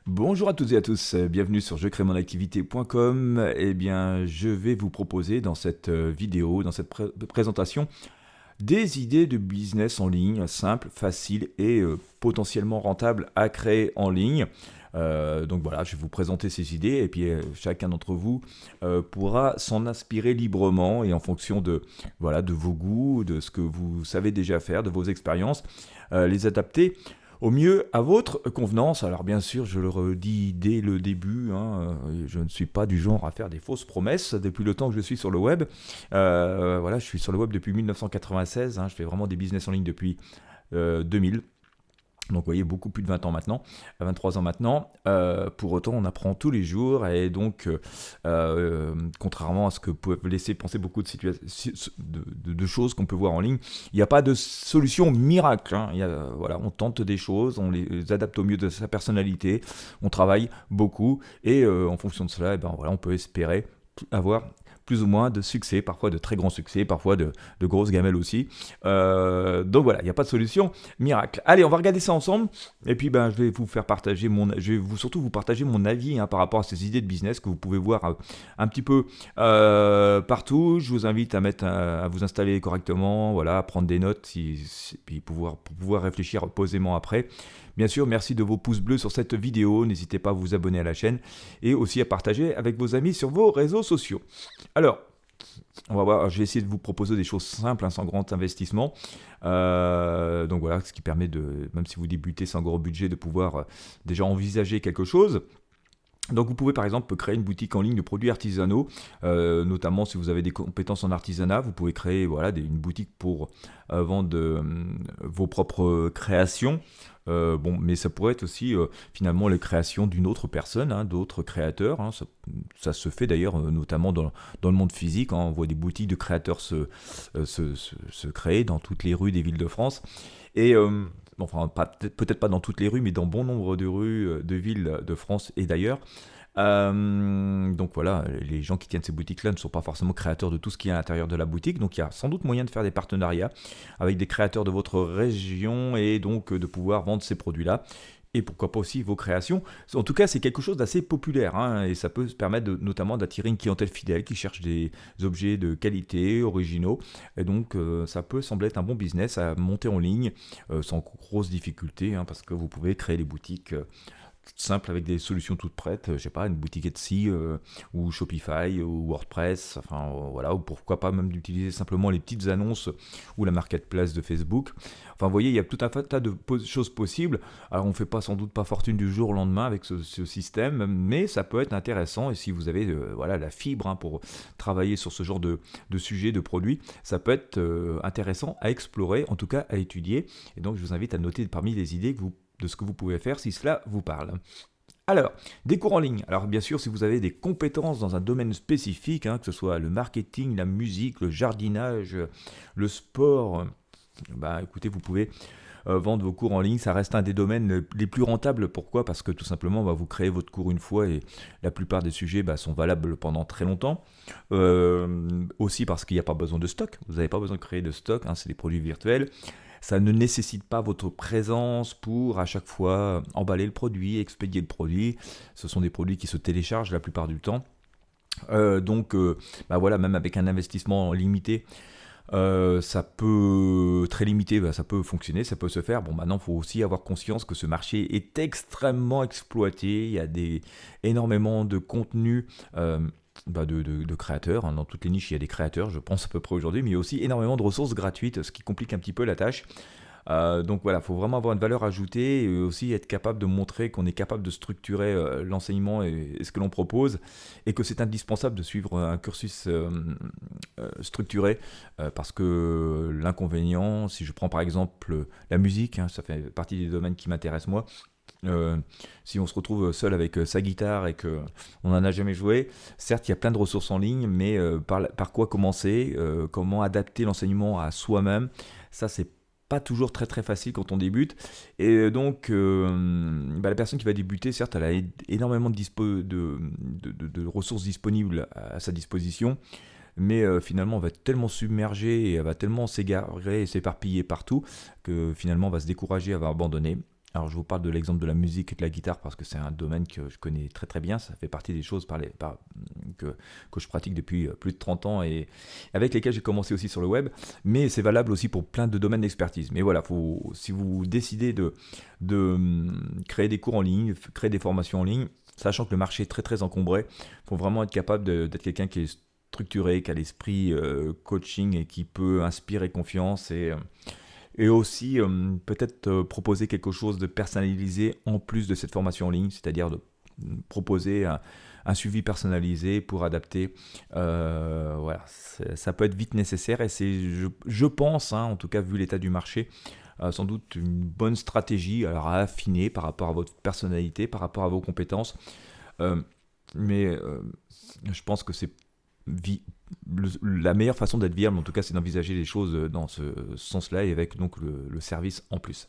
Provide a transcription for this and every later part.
Bonjour à toutes et à tous, bienvenue sur jecrémonactivité.com. Eh bien, je vais vous proposer dans cette vidéo, dans cette présentation, des idées de business en ligne simples, faciles et potentiellement rentables à créer en ligne. Donc voilà, je vais vous présenter ces idées et puis chacun d'entre vous pourra s'en inspirer librement et en fonction de, voilà, de vos goûts, de ce que vous savez déjà faire, de vos expériences, les adapter au mieux à votre convenance. Alors bien sûr, je le redis dès le début, je ne suis pas du genre à faire des fausses promesses depuis le temps que je suis sur le web. Voilà, je suis sur le web depuis 1996, je fais vraiment des business en ligne depuis 2000. Donc vous voyez, beaucoup plus de 20 ans maintenant, 23 ans maintenant. Pour autant, on apprend tous les jours et donc, contrairement à ce que peuvent laisser penser beaucoup de choses qu'on peut voir en ligne, il n'y a pas de solution miracle. Voilà, on tente des choses, on les adapte au mieux de sa personnalité, on travaille beaucoup et en fonction de cela, voilà, on peut espérer avoir plus ou moins de succès, parfois de très grands succès, parfois de grosses gamelles aussi. Donc voilà, il n'y a pas de solution miracle. Allez, on va regarder ça ensemble. Et puis je vais vous faire partager surtout vous partager mon avis par rapport à ces idées de business que vous pouvez voir un petit peu partout. Je vous invite à vous installer correctement, voilà, à prendre des notes, puis pour pouvoir réfléchir posément après. Bien sûr, merci de vos pouces bleus sur cette vidéo. N'hésitez pas à vous abonner à la chaîne et aussi à partager avec vos amis sur vos réseaux sociaux. Alors, on va voir, je vais essayer de vous proposer des choses simples, sans grand investissement. Donc voilà, ce qui permet de, même si vous débutez sans gros budget, de pouvoir déjà envisager quelque chose. Donc vous pouvez par exemple créer une boutique en ligne de produits artisanaux, notamment si vous avez des compétences en artisanat, vous pouvez créer une boutique pour vendre vos propres créations. Mais ça pourrait être aussi finalement les créations d'une autre personne, d'autres créateurs. Ça se fait d'ailleurs notamment dans le monde physique. On voit des boutiques de créateurs se créer dans toutes les rues des villes de France. Et enfin, peut-être pas dans toutes les rues, mais dans bon nombre de rues de villes de France et d'ailleurs. Donc voilà, les gens qui tiennent ces boutiques-là ne sont pas forcément créateurs de tout ce qui est à l'intérieur de la boutique, donc il y a sans doute moyen de faire des partenariats avec des créateurs de votre région et donc de pouvoir vendre ces produits-là. Et pourquoi pas aussi vos créations. En tout cas, c'est quelque chose d'assez populaire, et ça peut se permettre notamment d'attirer une clientèle fidèle qui cherche des objets de qualité, originaux. Et donc, ça peut sembler être un bon business à monter en ligne sans grosse difficulté, parce que vous pouvez créer des boutiques simple avec des solutions toutes prêtes, je sais pas, une boutique Etsy ou Shopify ou WordPress, enfin voilà, ou pourquoi pas même d'utiliser simplement les petites annonces ou la marketplace de Facebook. Enfin vous voyez, il y a tout un tas de choses possibles. Alors on fait pas sans doute pas fortune du jour au lendemain avec ce système, mais ça peut être intéressant et si vous avez la fibre pour travailler sur ce genre de sujet, de produits, ça peut être intéressant à explorer, en tout cas à étudier. Et donc je vous invite à noter parmi les idées de ce que vous pouvez faire si cela vous parle. Alors, des cours en ligne. Alors bien sûr, si vous avez des compétences dans un domaine spécifique, que ce soit le marketing, la musique, le jardinage, le sport, écoutez, vous pouvez vendre vos cours en ligne. Ça reste un des domaines les plus rentables. Pourquoi ? Parce que tout simplement, vous créez votre cours une fois et la plupart des sujets sont valables pendant très longtemps. Aussi parce qu'il n'y a pas besoin de stock. Vous n'avez pas besoin de créer de stock, c'est des produits virtuels. Ça ne nécessite pas votre présence pour à chaque fois emballer le produit, expédier le produit. Ce sont des produits qui se téléchargent la plupart du temps. Même avec un investissement limité, ça peut très limité, ça peut fonctionner, ça peut se faire. Maintenant, il faut aussi avoir conscience que ce marché est extrêmement exploité. Il y a énormément de contenu. De créateurs, dans toutes les niches il y a des créateurs, je pense à peu près aujourd'hui, mais il y a aussi énormément de ressources gratuites, ce qui complique un petit peu la tâche. Donc voilà, il faut vraiment avoir une valeur ajoutée et aussi être capable de montrer qu'on est capable de structurer l'enseignement et ce que l'on propose et que c'est indispensable de suivre un cursus structuré parce que l'inconvénient, si je prends par exemple la musique, ça fait partie des domaines qui m'intéressent moi. Si on se retrouve seul avec sa guitare et qu'on n'en a jamais joué, certes il y a plein de ressources en ligne, mais par quoi commencer, comment adapter l'enseignement à soi-même, ça c'est pas toujours très très facile quand on débute. Et donc la personne qui va débuter, certes elle a énormément de ressources disponibles à sa disposition, mais finalement elle va être tellement submergée et elle va tellement s'égarer et s'éparpiller partout que finalement elle va se décourager, elle va abandonner. Alors je vous parle de l'exemple de la musique et de la guitare parce que c'est un domaine que je connais très très bien. Ça fait partie des choses que je pratique depuis plus de 30 ans et avec lesquelles j'ai commencé aussi sur le web. Mais c'est valable aussi pour plein de domaines d'expertise. Mais voilà, si vous décidez de créer des cours en ligne, créer des formations en ligne, sachant que le marché est très très encombré, il faut vraiment être capable d'être quelqu'un qui est structuré, qui a l'esprit coaching et qui peut inspirer confiance et aussi peut-être proposer quelque chose de personnalisé en plus de cette formation en ligne, c'est-à-dire de proposer un suivi personnalisé pour adapter. Voilà, ça peut être vite nécessaire et c'est, je pense, en tout cas vu l'état du marché, sans doute une bonne stratégie alors à affiner par rapport à votre personnalité, par rapport à vos compétences. Mais je pense que c'est la meilleure façon d'être viable, en tout cas, c'est d'envisager les choses dans ce sens-là et avec donc le service en plus.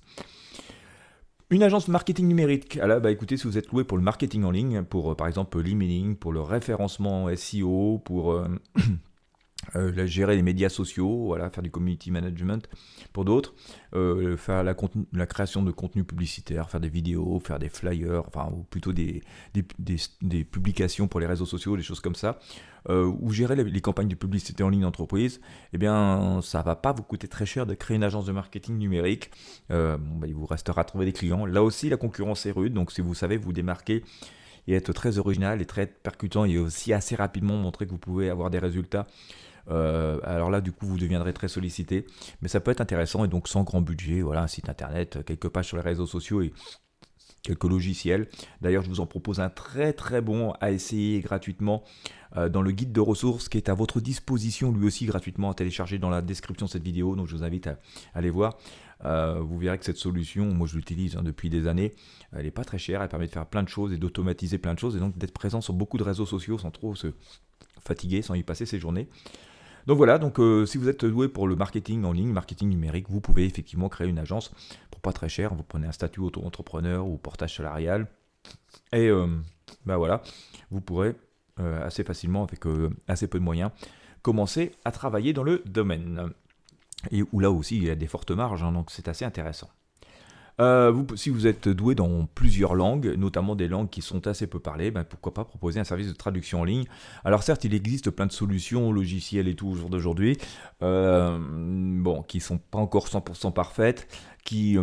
Une agence marketing numérique. Alors, écoutez, si vous êtes loué pour le marketing en ligne, pour par exemple l'emailing, pour le référencement SEO, pour gérer les médias sociaux, voilà, faire du community management pour d'autres, faire la création de contenu publicitaire, faire des vidéos, faire des flyers, enfin, ou plutôt des publications pour les réseaux sociaux, des choses comme ça, ou gérer les campagnes de publicité en ligne d'entreprise, eh bien, ça va pas vous coûter très cher de créer une agence de marketing numérique. Il vous restera à trouver des clients. Là aussi, la concurrence est rude, donc si vous savez vous démarquer et être très original et très percutant et aussi assez rapidement montrer que vous pouvez avoir des résultats, alors là du coup vous deviendrez très sollicité, mais ça peut être intéressant et donc sans grand budget, voilà, un site internet, quelques pages sur les réseaux sociaux et quelques logiciels. D'ailleurs je vous en propose un très très bon à essayer gratuitement dans le guide de ressources qui est à votre disposition lui aussi gratuitement à télécharger dans la description de cette vidéo, donc je vous invite à aller voir. Vous verrez que cette solution, moi je l'utilise depuis des années, elle n'est pas très chère, elle permet de faire plein de choses et d'automatiser plein de choses et donc d'être présent sur beaucoup de réseaux sociaux sans trop se fatiguer, sans y passer ses journées. Donc voilà, donc si vous êtes doué pour le marketing en ligne, marketing numérique, vous pouvez effectivement créer une agence pour pas très cher. Vous prenez un statut auto-entrepreneur ou portage salarial et voilà, vous pourrez assez facilement, avec assez peu de moyens, commencer à travailler dans le domaine. Et où là aussi il y a des fortes marges, donc c'est assez intéressant. Si vous êtes doué dans plusieurs langues, notamment des langues qui sont assez peu parlées, pourquoi pas proposer un service de traduction en ligne. Alors certes, il existe plein de solutions, logiciels et tout au jour d'aujourd'hui, qui ne sont pas encore 100% parfaites, qui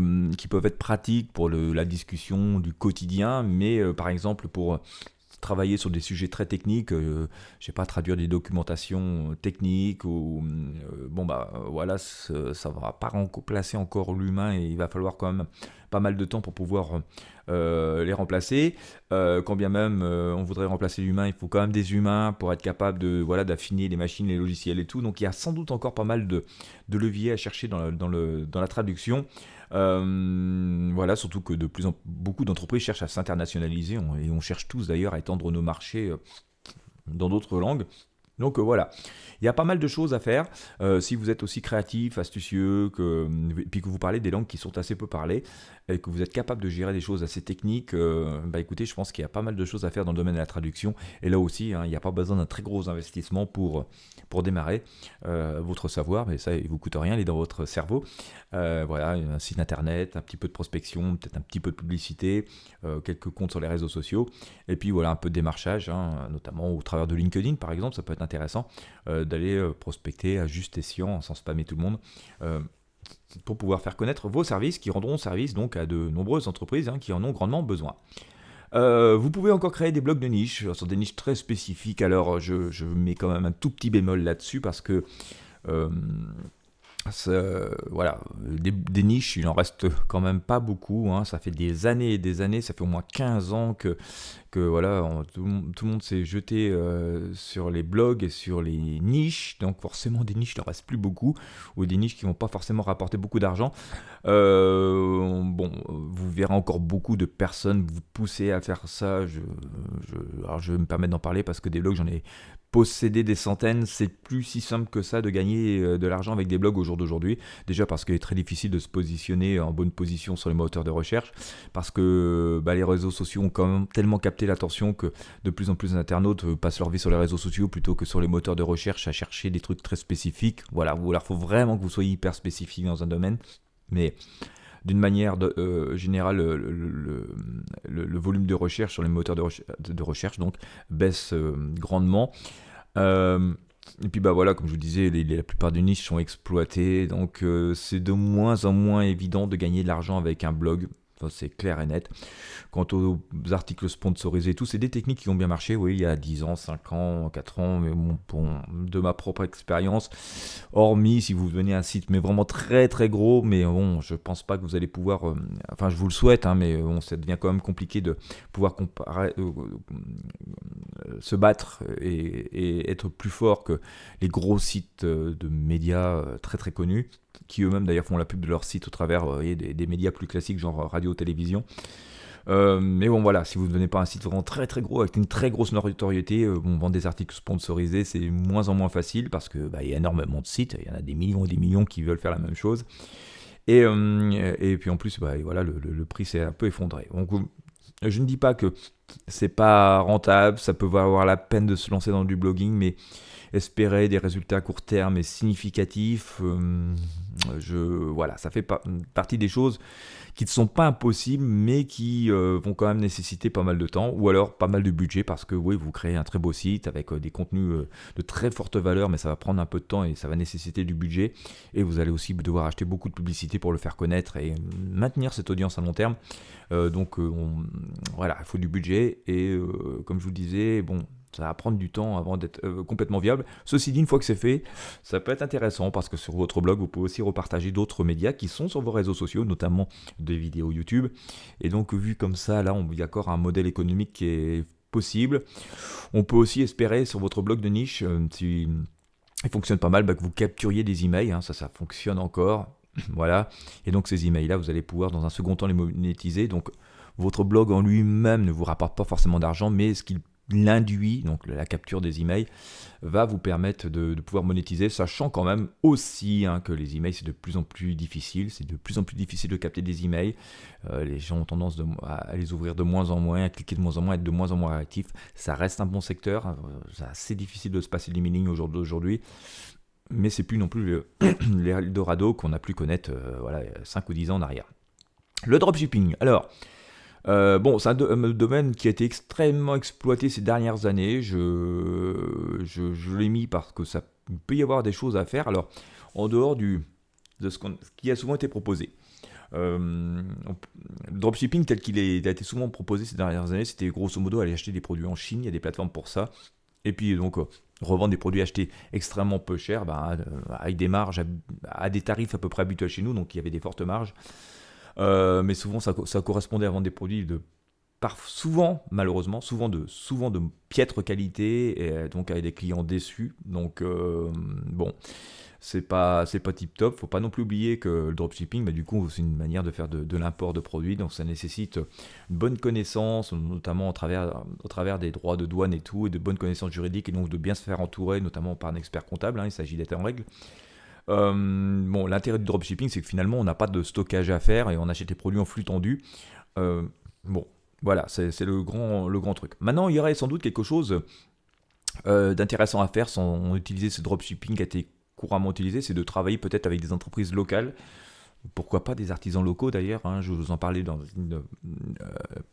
peuvent être pratiques pour la discussion du quotidien, mais par exemple pour travailler sur des sujets très techniques, je sais pas, traduire des documentations techniques ou voilà, ça va pas remplacer encore l'humain et il va falloir quand même pas mal de temps pour pouvoir les remplacer. Quand bien même on voudrait remplacer l'humain, il faut quand même des humains pour être capable d'affiner les machines, les logiciels et tout. Donc il y a sans doute encore pas mal de leviers à chercher dans la traduction. Voilà, surtout que beaucoup d'entreprises cherchent à s'internationaliser et on cherche tous d'ailleurs à étendre nos marchés dans d'autres langues. Donc voilà, il y a pas mal de choses à faire. Si vous êtes aussi créatif, astucieux, puis que vous parlez des langues qui sont assez peu parlées, et que vous êtes capable de gérer des choses assez techniques, écoutez, je pense qu'il y a pas mal de choses à faire dans le domaine de la traduction. Et là aussi, il n'y a pas besoin d'un très gros investissement pour démarrer votre savoir, mais ça, il ne vous coûte rien, il est dans votre cerveau. Voilà, un site internet, un petit peu de prospection, peut-être un petit peu de publicité, quelques comptes sur les réseaux sociaux, et puis voilà, un peu de démarchage, notamment au travers de LinkedIn par exemple, ça peut être intéressant d'aller prospecter à juste escient, sans spammer tout le monde, pour pouvoir faire connaître vos services qui rendront service donc à de nombreuses entreprises qui en ont grandement besoin. Vous pouvez encore créer des blogs de niche, sur des niches très spécifiques. Alors je mets quand même un tout petit bémol là-dessus parce que voilà, des niches, il en reste quand même pas beaucoup, ça fait des années et des années, ça fait au moins 15 ans que voilà, tout le monde s'est jeté sur les blogs et sur les niches, donc forcément des niches il n'en reste plus beaucoup, ou des niches qui vont pas forcément rapporter beaucoup d'argent. Vous verrez encore beaucoup de personnes vous pousser à faire ça, alors je vais me permettre d'en parler parce que des blogs j'en ai posséder des centaines, c'est plus si simple que ça de gagner de l'argent avec des blogs au jour d'aujourd'hui. Déjà parce qu'il est très difficile de se positionner en bonne position sur les moteurs de recherche, parce que les réseaux sociaux ont quand même tellement capté l'attention que de plus en plus d'internautes passent leur vie sur les réseaux sociaux plutôt que sur les moteurs de recherche à chercher des trucs très spécifiques. Voilà, il faut vraiment que vous soyez hyper spécifique dans un domaine. Mais d'une manière générale, le volume de recherche sur les moteurs de recherche donc baisse grandement. Et puis bah voilà, comme je vous disais, la plupart des niches sont exploitées, donc c'est de moins en moins évident de gagner de l'argent avec un blog. Ça, c'est clair et net. Quant aux articles sponsorisés, tout, c'est des techniques qui ont bien marché, oui, il y a 10 ans, 5 ans, 4 ans, mais bon, de ma propre expérience, hormis si vous venez à un site, mais vraiment très très gros, mais bon, je pense pas que vous allez pouvoir, enfin je vous le souhaite, hein, mais bon, ça devient quand même compliqué de pouvoir se battre et être plus fort que les gros sites de médias très très connus, qui eux-mêmes d'ailleurs font la pub de leur site au travers des médias plus classiques, genre radio, télévision. Mais bon voilà, si vous ne venez pas à un site vraiment très très gros avec une très grosse notoriété, vendre des articles sponsorisés c'est moins en moins facile parce que il y a énormément de sites, il y en a des millions et des millions qui veulent faire la même chose. Et puis en plus, voilà, le prix s'est un peu effondré. Donc je ne dis pas que c'est pas rentable, ça peut valoir la peine de se lancer dans du blogging, mais espérer des résultats à court terme et significatifs, voilà, ça fait partie des choses qui ne sont pas impossibles, mais qui vont quand même nécessiter pas mal de temps, ou alors pas mal de budget, parce que oui, vous créez un très beau site avec des contenus de très forte valeur, mais ça va prendre un peu de temps et ça va nécessiter du budget, et vous allez aussi devoir acheter beaucoup de publicité pour le faire connaître et maintenir cette audience à long terme. Voilà, il faut du budget, et comme je vous disais, bon, ça va prendre du temps avant d'être complètement viable. Ceci dit, une fois que c'est fait, ça peut être intéressant parce que sur votre blog, vous pouvez aussi repartager d'autres médias qui sont sur vos réseaux sociaux, notamment des vidéos YouTube. Et donc, vu comme ça, là, on y a encore un modèle économique qui est possible. On peut aussi espérer sur votre blog de niche, si il fonctionne pas mal, que vous capturiez des emails. Hein, ça fonctionne encore. Voilà. Et donc, ces emails-là, vous allez pouvoir dans un second temps les monétiser. Donc, votre blog en lui-même ne vous rapporte pas forcément d'argent, mais ce qu'il l'induit, donc la capture des emails, va vous permettre de pouvoir monétiser, sachant quand même aussi que les emails c'est de plus en plus difficile, de capter des emails, les gens ont tendance à les ouvrir de moins en moins, à cliquer de moins en moins, à être de moins en moins réactifs. Ça reste un bon secteur, c'est assez difficile de se passer de l'emailing aujourd'hui, mais c'est plus non plus l'Eldorado qu'on a pu connaître 5 ou 10 ans en arrière. Le dropshipping, alors c'est un domaine qui a été extrêmement exploité ces dernières années. Je l'ai mis parce que ça peut y avoir des choses à faire. Alors, en dehors de ce qui a souvent été proposé. Le dropshipping tel qu'il a été souvent proposé ces dernières années, c'était grosso modo aller acheter des produits en Chine. Il y a des plateformes pour ça. Et puis donc revendre des produits achetés extrêmement peu chers, avec des marges à des tarifs à peu près habituels chez nous. Donc il y avait des fortes marges. Mais souvent ça correspondait à vendre des produits souvent de piètre qualité, et donc avec des clients déçus. Donc c'est pas tip top. Faut pas non plus oublier que le dropshipping, du coup, c'est une manière de faire de l'import de produits, donc ça nécessite une bonne connaissance, notamment au travers des droits de douane et tout, et de bonnes connaissances juridiques, et donc de bien se faire entourer, notamment par un expert comptable. Il s'agit d'être en règle. L'intérêt du dropshipping, c'est que finalement, on n'a pas de stockage à faire et on achète les produits en flux tendu. Voilà, c'est le grand truc. Maintenant, il y aurait sans doute quelque chose d'intéressant à faire sans utiliser ce dropshipping qui a été couramment utilisé, c'est de travailler peut-être avec des entreprises locales. Pourquoi pas des artisans locaux d'ailleurs, je vous en parlais dans une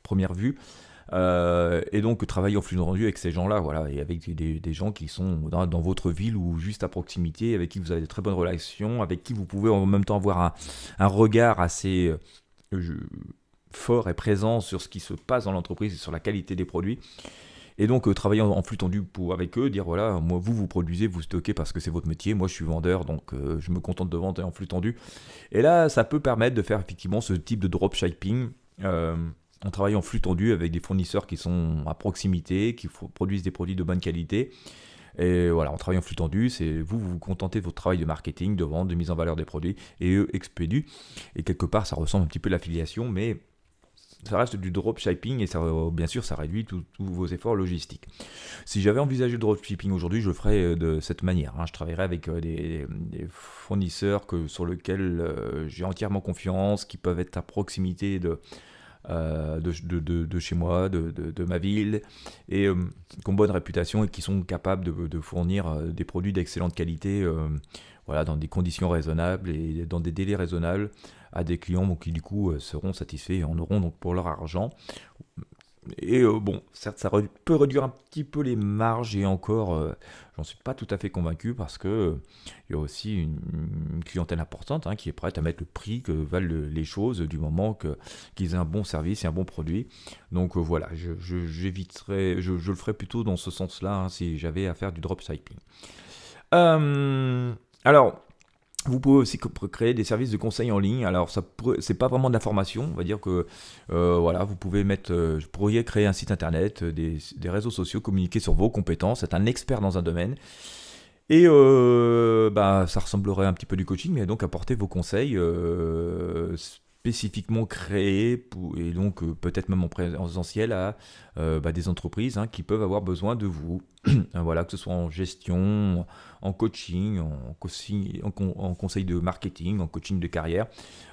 première vue. Et donc travailler en flux tendu avec ces gens-là, voilà, et avec des gens qui sont dans votre ville ou juste à proximité, avec qui vous avez de très bonnes relations, avec qui vous pouvez en même temps avoir un regard assez fort et présent sur ce qui se passe dans l'entreprise et sur la qualité des produits. Et donc travailler en flux tendu avec eux, dire voilà, moi vous produisez, vous stockez parce que c'est votre métier, moi je suis vendeur, donc je me contente de vendre en flux tendu. Et là, ça peut permettre de faire effectivement ce type de dropshipping en travaillant en flux tendu avec des fournisseurs qui sont à proximité, qui produisent des produits de bonne qualité. Et voilà, en travaillant en flux tendu, c'est vous contentez de votre travail de marketing, de vente, de mise en valeur des produits, et eux expédient. Et quelque part, ça ressemble un petit peu à l'affiliation, mais ça reste du dropshipping et bien sûr ça réduit tous vos efforts logistiques. Si j'avais envisagé le dropshipping aujourd'hui, je le ferais de cette manière. Je travaillerais avec des fournisseurs sur lesquels j'ai entièrement confiance, qui peuvent être à proximité de chez moi, de ma ville, et qui ont bonne réputation et qui sont capables de fournir des produits d'excellente qualité, voilà, dans des conditions raisonnables et dans des délais raisonnables à des clients donc, qui du coup seront satisfaits et en auront donc pour leur argent. Et bon, certes, peut réduire un petit peu les marges et encore, j'en suis pas tout à fait convaincu parce que il y a aussi une clientèle importante qui est prête à mettre le prix que valent les choses du moment qu'ils aient un bon service et un bon produit. Donc voilà, j'éviterai, je le ferai plutôt dans ce sens-là si j'avais à faire du dropshipping. Alors, vous pouvez aussi créer des services de conseil en ligne. Alors, c'est pas vraiment de la formation. On va dire que voilà, vous pourriez créer un site internet, des réseaux sociaux, communiquer sur vos compétences, être un expert dans un domaine. Et ça ressemblerait un petit peu du coaching, mais donc apporter vos conseils spécifiquement créés et donc peut-être même en présentiel à des entreprises qui peuvent avoir besoin de vous. Voilà, que ce soit en gestion, en coaching, en conseil de marketing, en coaching de carrière.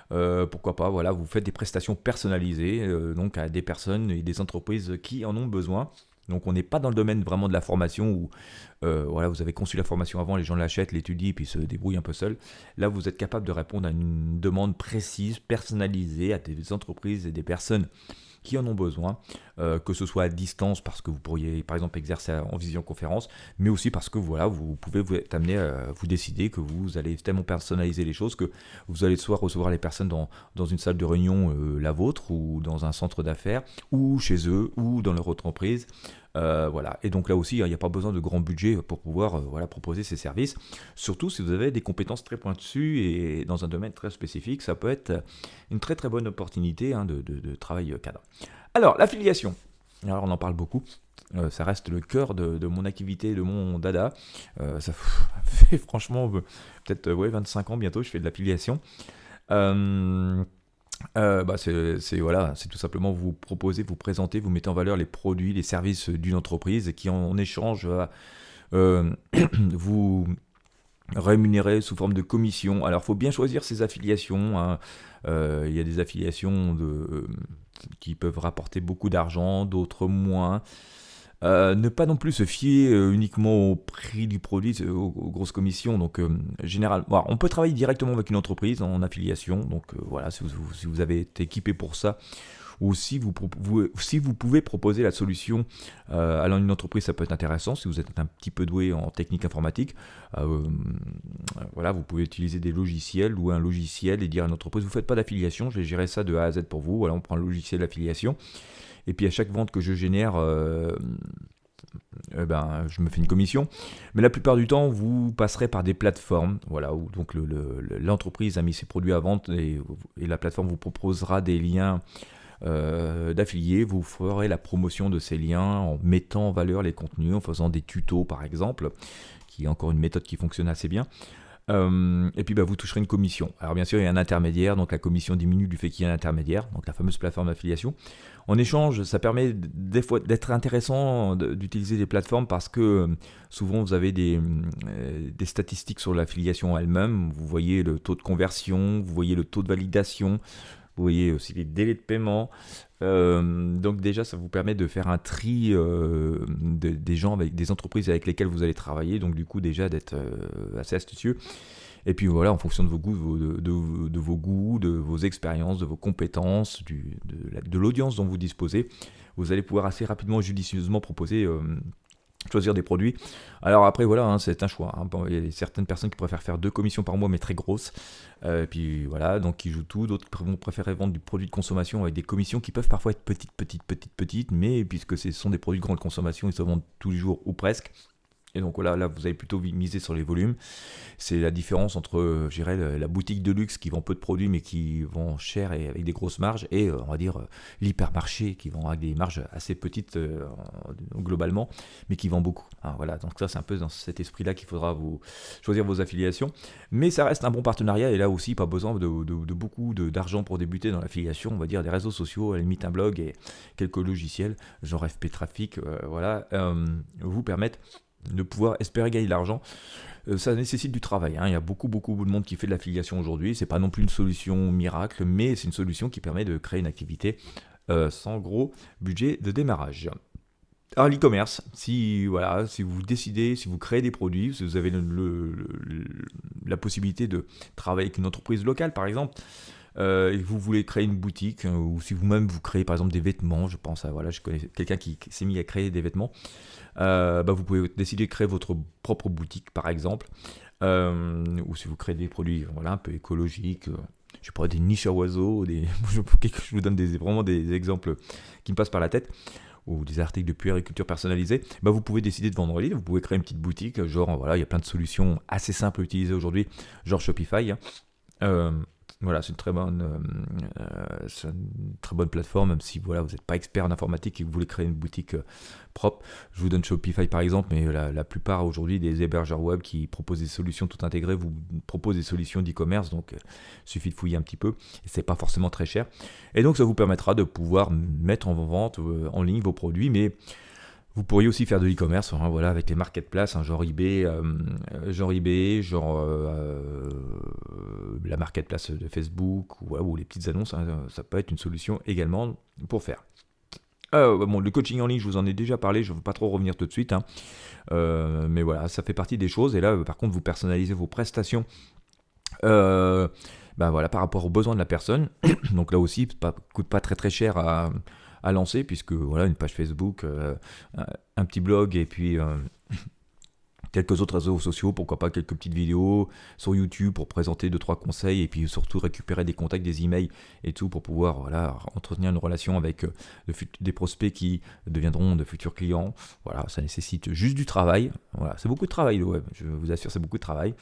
Pourquoi pas, voilà, vous faites des prestations personnalisées donc à des personnes et des entreprises qui en ont besoin. Donc on n'est pas dans le domaine vraiment de la formation où voilà, vous avez conçu la formation avant, les gens l'achètent, l'étudient et puis se débrouillent un peu seuls. Là, vous êtes capable de répondre à une demande précise, personnalisée à des entreprises et des personnes qui en ont besoin, que ce soit à distance parce que vous pourriez par exemple exercer en visioconférence, mais aussi parce que voilà, vous pouvez vous être amené à vous décider que vous allez tellement personnaliser les choses que vous allez soit recevoir les personnes dans une salle de réunion, la vôtre, ou dans un centre d'affaires, ou chez eux, ou dans leur entreprise. Voilà. Et donc là aussi, il n'y a pas besoin de grand budget pour pouvoir proposer ces services. Surtout si vous avez des compétences très pointues et dans un domaine très spécifique, ça peut être une très très bonne opportunité de travail cadre. Alors, l'affiliation. Alors, on en parle beaucoup. Ça reste le cœur de mon activité, de mon dada. Ça fait franchement peut-être 25 ans bientôt, je fais de l'affiliation. C'est tout simplement vous proposer, vous présenter, vous mettez en valeur les produits, les services d'une entreprise et qui en échange va vous rémunérer sous forme de commission. Alors il faut bien choisir ses affiliations. Il y a des affiliations qui peuvent rapporter beaucoup d'argent, d'autres moins. Ne pas non plus se fier uniquement au prix du produit, aux grosses commissions. Donc, généralement, on peut travailler directement avec une entreprise en affiliation. Donc, voilà, si vous avez été équipé pour ça, ou si vous pouvez proposer la solution à une entreprise, ça peut être intéressant. Si vous êtes un petit peu doué en technique informatique, voilà, vous pouvez utiliser des logiciels ou un logiciel et dire à une entreprise, vous ne faites pas d'affiliation, je vais gérer ça de A à Z pour vous. Voilà, on prend le logiciel d'affiliation. Et puis à chaque vente que je génère, je me fais une commission. Mais la plupart du temps, vous passerez par des plateformes, voilà, où donc l'entreprise a mis ses produits à vente et la plateforme vous proposera des liens d'affiliés. Vous ferez la promotion de ces liens en mettant en valeur les contenus, en faisant des tutos par exemple, qui est encore une méthode qui fonctionne assez bien. Et puis vous toucherez une commission. Alors bien sûr il y a un intermédiaire, donc la commission diminue du fait qu'il y a un intermédiaire, donc la fameuse plateforme d'affiliation. En échange, ça permet des fois d'être intéressant d'utiliser des plateformes parce que souvent vous avez des statistiques sur l'affiliation elle-même. Vous voyez le taux de conversion, vous voyez le taux de validation, vous voyez aussi les délais de paiement. Donc déjà ça vous permet de faire un tri des gens, avec des entreprises avec lesquelles vous allez travailler, donc du coup déjà d'être assez astucieux. Et puis voilà, en fonction de vos goûts, de vos goûts, de vos expériences, de vos compétences, de l'audience dont vous disposez, vous allez pouvoir assez rapidement, judicieusement proposer choisir des produits. Alors après voilà, c'est un choix. Bon, il y a certaines personnes qui préfèrent faire 2 commissions par mois mais très grosses. Puis voilà, donc qui jouent tout. D'autres vont préférer vendre du produit de consommation avec des commissions qui peuvent parfois être petites, mais puisque ce sont des produits de grande consommation, ils se vendent tous les jours ou presque. Et donc là, vous allez plutôt miser sur les volumes. C'est la différence entre, je dirais, la boutique de luxe qui vend peu de produits mais qui vend cher et avec des grosses marges, et on va dire l'hypermarché qui vend avec des marges assez petites globalement, mais qui vend beaucoup. Voilà, donc ça c'est un peu dans cet esprit-là qu'il faudra vous choisir vos affiliations. Mais ça reste un bon partenariat, et là aussi pas besoin de beaucoup d'argent pour débuter dans l'affiliation. On va dire des réseaux sociaux, à la limite un blog et quelques logiciels, genre FP Traffic, vous permettent de pouvoir espérer gagner de l'argent. Ça nécessite du travail. Il y a beaucoup de monde qui fait de l'affiliation aujourd'hui. C'est pas non plus une solution miracle, mais c'est une solution qui permet de créer une activité sans gros budget de démarrage. Alors l'e-commerce, si vous décidez, si vous créez des produits, si vous avez la possibilité de travailler avec une entreprise locale par exemple, et que vous voulez créer une boutique, ou si vous-même vous créez par exemple des vêtements, je connais quelqu'un qui s'est mis à créer des vêtements, vous pouvez décider de créer votre propre boutique par exemple, ou si vous créez des produits un peu écologiques, je sais pas, des niches à oiseaux, je vous donne vraiment des exemples qui me passent par la tête, ou des articles de puériculture personnalisés, vous pouvez décider de vendre en ligne, vous pouvez créer une petite boutique, genre il y a plein de solutions assez simples à utiliser aujourd'hui, genre Shopify. C'est une très bonne plateforme, même si vous n'êtes pas expert en informatique et que vous voulez créer une boutique propre. Je vous donne Shopify par exemple, mais la plupart aujourd'hui des hébergeurs web qui proposent des solutions tout intégrées vous proposent des solutions d'e-commerce, donc il suffit de fouiller un petit peu, et c'est pas forcément très cher. Et donc ça vous permettra de pouvoir mettre en vente en ligne vos produits, mais vous pourriez aussi faire de l'e-commerce avec les marketplaces, genre eBay, la marketplace de Facebook ou les petites annonces, ça peut être une solution également pour faire. Le coaching en ligne, je vous en ai déjà parlé, je ne veux pas trop revenir tout de suite, mais voilà, ça fait partie des choses. Et là, par contre, vous personnalisez vos prestations par rapport aux besoins de la personne. Donc là aussi, ça coûte pas très très cher à lancer, puisque une page Facebook, un petit blog et puis quelques autres réseaux sociaux, pourquoi pas quelques petites vidéos sur YouTube pour présenter 2-3 conseils, et puis surtout récupérer des contacts, des emails et tout pour pouvoir entretenir une relation avec des prospects qui deviendront de futurs clients. Ça nécessite juste du travail. C'est beaucoup de travail le web, je vous assure, c'est beaucoup de travail.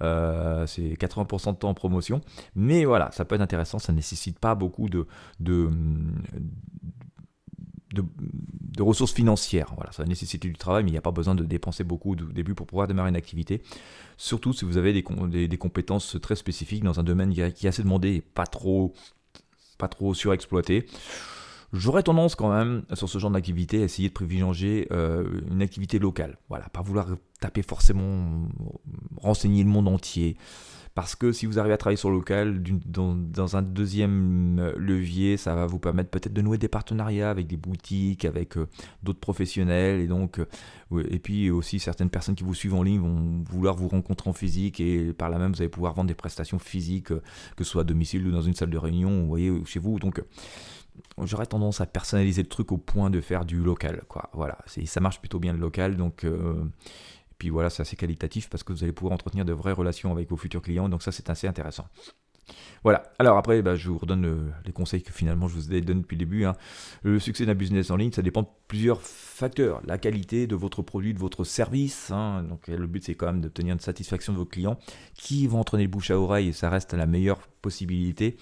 C'est 80% de temps en promotion, mais ça peut être intéressant, ça ne nécessite pas beaucoup de ressources financières. Ça nécessite du travail, mais il n'y a pas besoin de dépenser beaucoup au début pour pouvoir démarrer une activité. Surtout si vous avez des compétences très spécifiques dans un domaine qui est assez demandé et pas trop surexploité. J'aurais tendance quand même, sur ce genre d'activité, à essayer de privilégier une activité locale. Pas vouloir taper forcément, renseigner le monde entier. Parce que si vous arrivez à travailler sur le local, dans un deuxième levier, ça va vous permettre peut-être de nouer des partenariats avec des boutiques, avec d'autres professionnels. Et puis aussi, certaines personnes qui vous suivent en ligne vont vouloir vous rencontrer en physique. Et par là même, vous allez pouvoir vendre des prestations physiques, que ce soit à domicile ou dans une salle de réunion, vous voyez, chez vous. Donc, j'aurais tendance à personnaliser le truc au point de faire du local. Ça marche plutôt bien le local. Donc... Puis c'est assez qualitatif parce que vous allez pouvoir entretenir de vraies relations avec vos futurs clients, donc ça c'est assez intéressant. Alors après je vous redonne les conseils que finalement je vous ai donné depuis le début. Le succès d'un business en ligne, ça dépend de plusieurs facteurs. La qualité de votre produit, de votre service, donc le but c'est quand même d'obtenir une satisfaction de vos clients qui vont entraîner le bouche à oreille, et ça reste la meilleure possibilité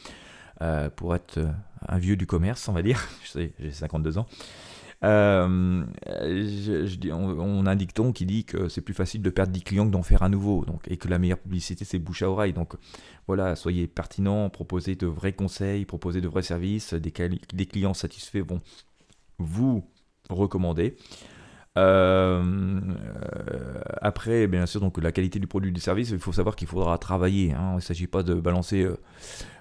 pour être un vieux du commerce, on va dire. Je sais, j'ai 52 ans. On a un dicton qui dit que c'est plus facile de perdre 10 clients que d'en faire un nouveau, et que la meilleure publicité c'est bouche à oreille. Donc soyez pertinent, proposez de vrais conseils, proposez de vrais services, des clients satisfaits vont vous recommander. Après, bien sûr, donc la qualité du produit ou du service, il faut savoir qu'il faudra travailler. Il ne s'agit pas de balancer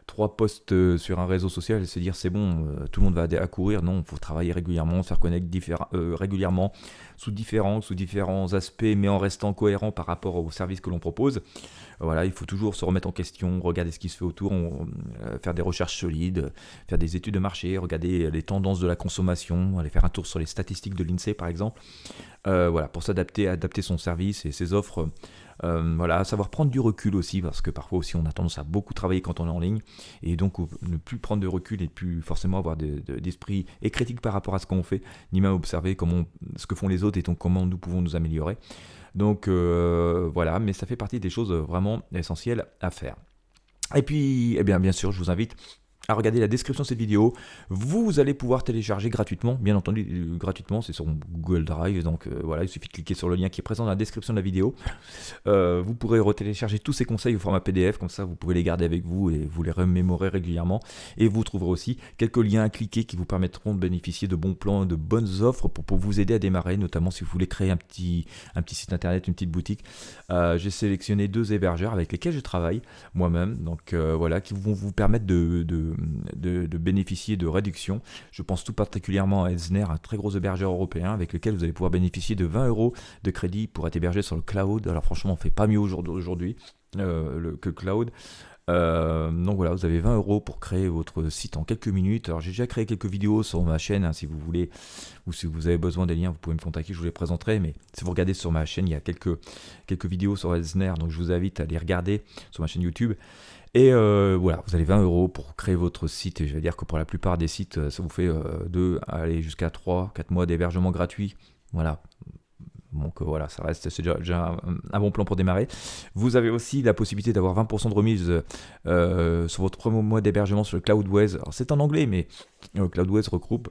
3 posts sur un réseau social et se dire c'est bon, tout le monde va accourir. Non, il faut travailler régulièrement, faire connaître régulièrement sous différents aspects, mais en restant cohérent par rapport au service que l'on propose. Il faut toujours se remettre en question, regarder ce qui se fait autour, faire des recherches solides, faire des études de marché, regarder les tendances de la consommation, aller faire un tour sur les statistiques de l'INSEE par exemple, pour adapter son service et ses offres. Savoir prendre du recul aussi, parce que parfois aussi on a tendance à beaucoup travailler quand on est en ligne, et donc ne plus prendre de recul et plus forcément avoir d'esprit et critique par rapport à ce qu'on fait, ni même observer ce que font les autres et donc comment nous pouvons nous améliorer. Donc mais ça fait partie des choses vraiment essentielles à faire. Et puis, bien sûr, je vous invite à regarder la description de cette vidéo. Vous allez pouvoir télécharger gratuitement, bien entendu gratuitement, c'est sur Google Drive, donc il suffit de cliquer sur le lien qui est présent dans la description de la vidéo. Vous pourrez retélécharger tous ces conseils au format PDF, comme ça vous pouvez les garder avec vous et vous les remémorer régulièrement. Et vous trouverez aussi quelques liens à cliquer qui vous permettront de bénéficier de bons plans, de bonnes offres pour vous aider à démarrer, notamment si vous voulez créer un petit site internet, une petite boutique. J'ai sélectionné 2 hébergeurs avec lesquels je travaille moi-même, donc qui vont vous permettre de de bénéficier de réductions. Je pense tout particulièrement à Elsner, un très gros hébergeur européen avec lequel vous allez pouvoir bénéficier de 20 € de crédit pour être hébergé sur le cloud. Alors franchement, on ne fait pas mieux aujourd'hui que le cloud. Donc voilà, vous avez 20 € pour créer votre site en quelques minutes. Alors j'ai déjà créé quelques vidéos sur ma chaîne, hein, si vous voulez, ou si vous avez besoin des liens, vous pouvez me contacter, je vous les présenterai. Mais si vous regardez sur ma chaîne, il y a quelques vidéos sur Elsner, donc je vous invite à les regarder sur ma chaîne YouTube. Et voilà, vous avez 20 € pour créer votre site. Et je vais dire que pour la plupart des sites, ça vous fait 2, aller jusqu'à 3, 4 mois d'hébergement gratuit. Voilà. Donc voilà, c'est déjà un bon plan pour démarrer. Vous avez aussi la possibilité d'avoir 20% de remise sur votre premier mois d'hébergement sur le Cloudways. Alors c'est en anglais, mais Cloudways regroupe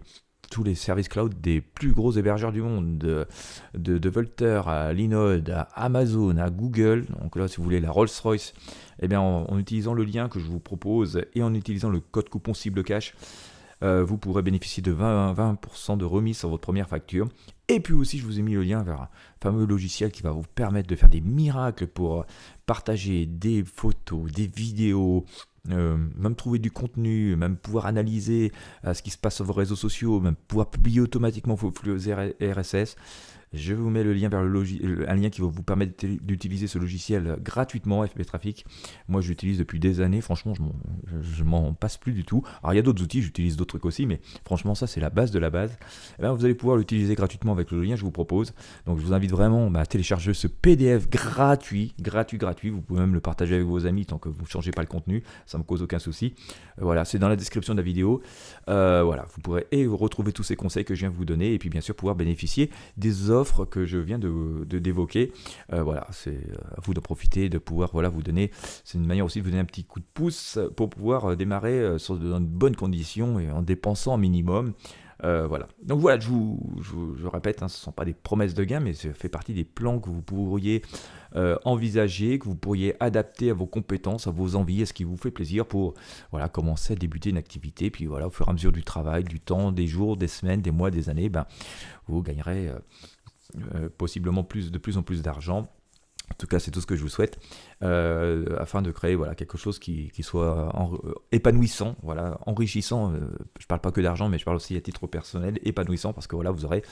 tous les services cloud des plus gros hébergeurs du monde, de Vultr à Linode, à Amazon, à Google. Donc là, si vous voulez la Rolls-Royce, eh bien, en utilisant le lien que je vous propose et en utilisant le code coupon CibleCash, vous pourrez bénéficier de 20% de remise sur votre première facture. Et puis aussi, je vous ai mis le lien vers un fameux logiciel qui va vous permettre de faire des miracles pour partager des photos, des vidéos, même trouver du contenu, même pouvoir analyser ce qui se passe sur vos réseaux sociaux, même pouvoir publier automatiquement vos flux RSS. Je vous mets le lien vers un lien qui va vous permettre d'utiliser ce logiciel gratuitement, FP Traffic. Moi, je l'utilise depuis des années. Franchement, je m'en passe plus du tout. Alors, il y a d'autres outils, j'utilise d'autres trucs aussi, mais franchement, ça, c'est la base de la base. Et bien, vous allez pouvoir l'utiliser gratuitement avec le lien que je vous propose. Donc, je vous invite vraiment à télécharger ce PDF gratuit. Vous pouvez même le partager avec vos amis tant que vous ne changez pas le contenu. Ça ne me cause aucun souci. Voilà, c'est dans la description de la vidéo. Voilà, vous pourrez retrouver tous ces conseils que je viens de vous donner et puis, bien sûr, pouvoir bénéficier des offres que je viens d'évoquer. Voilà, c'est à vous de profiter, de pouvoir vous donner. C'est une manière aussi de vous donner un petit coup de pouce pour pouvoir démarrer dans de bonnes conditions et en dépensant un minimum. Voilà. Donc voilà, je répète, ce ne sont pas des promesses de gain, mais ça fait partie des plans que vous pourriez envisager, que vous pourriez adapter à vos compétences, à vos envies, à ce qui vous fait plaisir pour commencer à débuter une activité. Puis voilà, au fur et à mesure du travail, du temps, des jours, des semaines, des mois, des années, vous gagnerez possiblement de plus en plus d'argent. En tout cas, c'est tout ce que je vous souhaite, afin de créer quelque chose qui soit épanouissant, enrichissant. Je ne parle pas que d'argent, mais je parle aussi à titre personnel, épanouissant, parce que vous aurez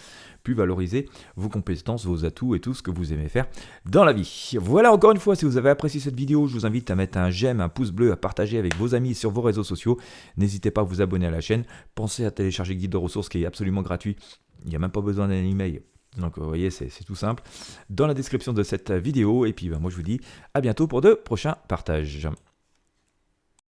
pu valoriser vos compétences, vos atouts et tout ce que vous aimez faire dans la vie. Voilà, encore une fois, si vous avez apprécié cette vidéo, je vous invite à mettre un j'aime, un pouce bleu, à partager avec vos amis sur vos réseaux sociaux. N'hésitez pas à vous abonner à la chaîne. Pensez à télécharger le guide de ressources qui est absolument gratuit. Il n'y a même pas besoin d'un email. Donc vous voyez, c'est tout simple dans la description de cette vidéo. Et puis moi je vous dis à bientôt pour de prochains partages.